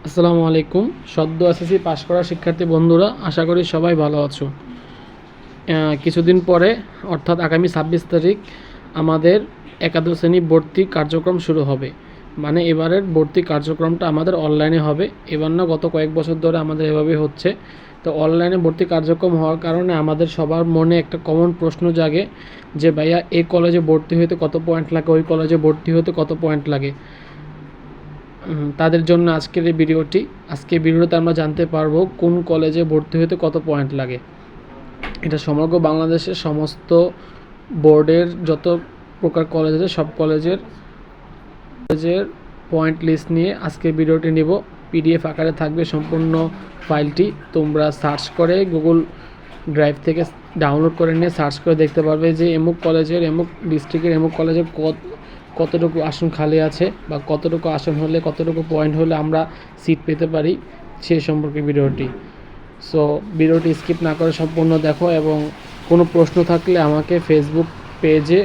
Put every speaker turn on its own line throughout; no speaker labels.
আসসালামু আলাইকুম। সদ্য এসএসসি পাশ করা শিক্ষার্থী বন্ধুরা, আশা করি সবাই ভালো আছো। কিছুদিন পরে অর্থাৎ আগামী 26 তারিখ আমাদের একাদশ শ্রেণী ভর্তি কার্যক্রম শুরু হবে। মানে এবারের ভর্তি কার্যক্রমটা আমাদের অনলাইনে হবে। এবার না, গত কয়েক বছর ধরে আমাদের এভাবে হচ্ছে। তো অনলাইনে ভর্তি কার্যক্রম হওয়ার কারণে আমাদের সবার মনে একটা কমন প্রশ্ন জাগে যে ভাইয়া এই কলেজে ভর্তি হতে কত পয়েন্ট লাগে, ওই কলেজে ভর্তি হতে কত পয়েন্ট লাগে। তাদের জন্য আজকের এই ভিডিওটি। আজকের ভিডিওতে আমরা জানতে পারবো কোন কলেজে ভর্তি হতে কত পয়েন্ট লাগে। এটা সমগ্র বাংলাদেশের সমস্ত বোর্ডের যত প্রকার কলেজ আছে সব কলেজের পয়েন্ট লিস্ট নিয়ে আজকের ভিডিওটি নিব। পিডিএফ আকারে থাকবে সম্পূর্ণ ফাইলটি। তোমরা সার্চ করে গুগল ড্রাইভ থেকে ডাউনলোড করে নিয়ে সার্চ করে দেখতে পারবে যে এমুক কলেজের, এমুক ডিস্ট্রিক্টের, এমুক কলেজের কতটুকু আসন খালি আছে বা কতটুকু আসন হলে, কতটুকু পয়েন্ট হলে আমরা সিট পেতে পারি, সে সম্পর্কে ভিডিওটি। সো ভিডিওটি স্কিপ না করে সম্পূর্ণ দেখো, এবং কোনো প্রশ্ন থাকলে আমাকে ফেসবুক পেজে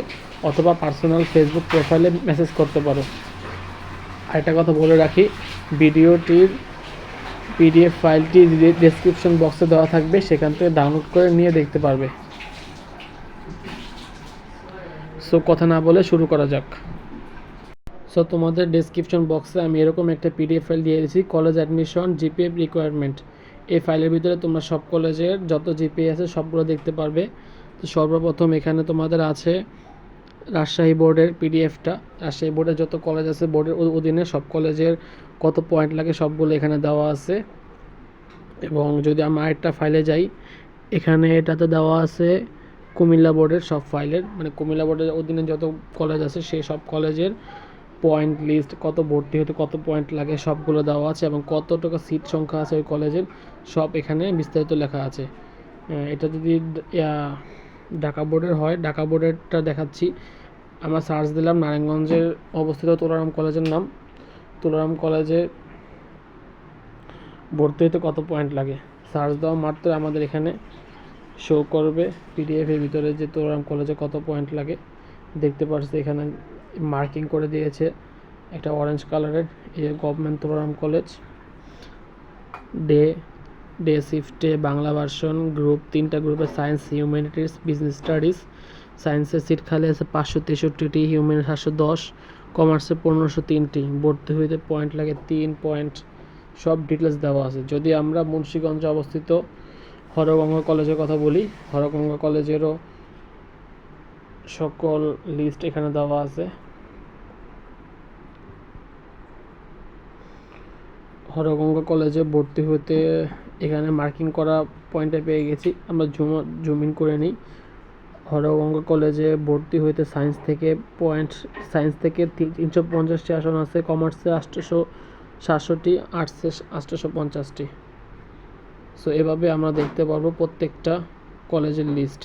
অথবা পার্সোনাল ফেসবুক প্রোফাইলে মেসেজ করতে পারো। আরেকটা কথা বলে রাখি, ভিডিওটির পিডিএফ ফাইলটি ডেসক্রিপশন বক্সে দেওয়া থাকবে, সেখান থেকে ডাউনলোড করে নিয়ে দেখতে পারবে। সো কথা না বলে শুরু করা যাক। সো তোমাদের ডেসক্রিপশন বক্সে আমি এরকম একটা পিডিএফ ফাইল দিয়ে দিয়েছি, কলেজ অ্যাডমিশন জিপিএ রিকোয়ারমেন্ট। এই ফাইলের ভিতরে তোমরা সব কলেজের যত জিপিএ আছে সবগুলো দেখতে পারবে। তো সর্বপ্রথম এখানে তোমাদের আছে রাজশাহী বোর্ডের পিডিএফটা। রাজশাহী বোর্ডের যত কলেজ আছে বোর্ডের অধীনে সব কলেজের কত পয়েন্ট লাগে সবগুলো এখানে দেওয়া আছে। এবং যদি আমি আরেকটা ফাইলে যাই, এখানে এটাতে দেওয়া আছে কুমিল্লা বোর্ডের সব ফাইলের, মানে কুমিল্লা বোর্ডের অধীনে যত কলেজ আছে সেই সব কলেজের পয়েন্ট লিস্ট, কত ভর্তি হতে কত পয়েন্ট লাগে সবগুলো দেওয়া আছে, এবং কত টাকা সিট সংখ্যা আছে ওই কলেজের সব এখানে বিস্তারিত লেখা আছে। এটা যদি ঢাকা বোর্ডের হয়, ঢাকা বোর্ডেরটা দেখাচ্ছি। আমরা সার্চ দিলাম নারায়ণগঞ্জের অবস্থিত তুলারাম কলেজের নাম। তুলারাম কলেজে ভর্তি হতে কত পয়েন্ট লাগে সার্চ দেওয়া মাত্র আমাদের এখানে শো করবে পিডিএফের ভিতরে যে তুলারাম কলেজে কত পয়েন্ট লাগে। দেখতে পাচ্ছি এখানে মার্কিং করে দিয়েছে একটা অরেঞ্জ কালারের, এই গভর্নমেন্ট তুলারাম কলেজ। ডে শিফটে বাংলা ভার্সন গ্রুপ, 3টা গ্রুপে সায়েন্স, হিউম্যানিটিস, বিজনেস স্টাডিজ। সায়েন্সের সিট খালি আছে 563টি, হিউম্যান 710, কমার্সে 1503টি। ভর্তি হইতে পয়েন্ট লাগে 3 পয়েন্ট। সব ডিটেলস দেওয়া আছে। যদি আমরা মুন্সিগঞ্জে অবস্থিত হরগঙ্গা কলেজের কথা বলি, হরগঙ্গা কলেজেরও সকল লিস্ট এখানে দেওয়া আছে। হরগঙ্গা কলেজে ভর্তি হতে এখানে মার্কিং করা পয়েন্টে পেয়ে গেছি। আমরা জুম ইন করে নিই। হরগঙ্গা কলেজে ভর্তি হইতে সায়েন্স থেকে 350টি আসন আছে, কমার্সে 867টি, আর্টসে 850টি। সো এভাবে আমরা দেখতে পারবো প্রত্যেকটা কলেজের লিস্ট।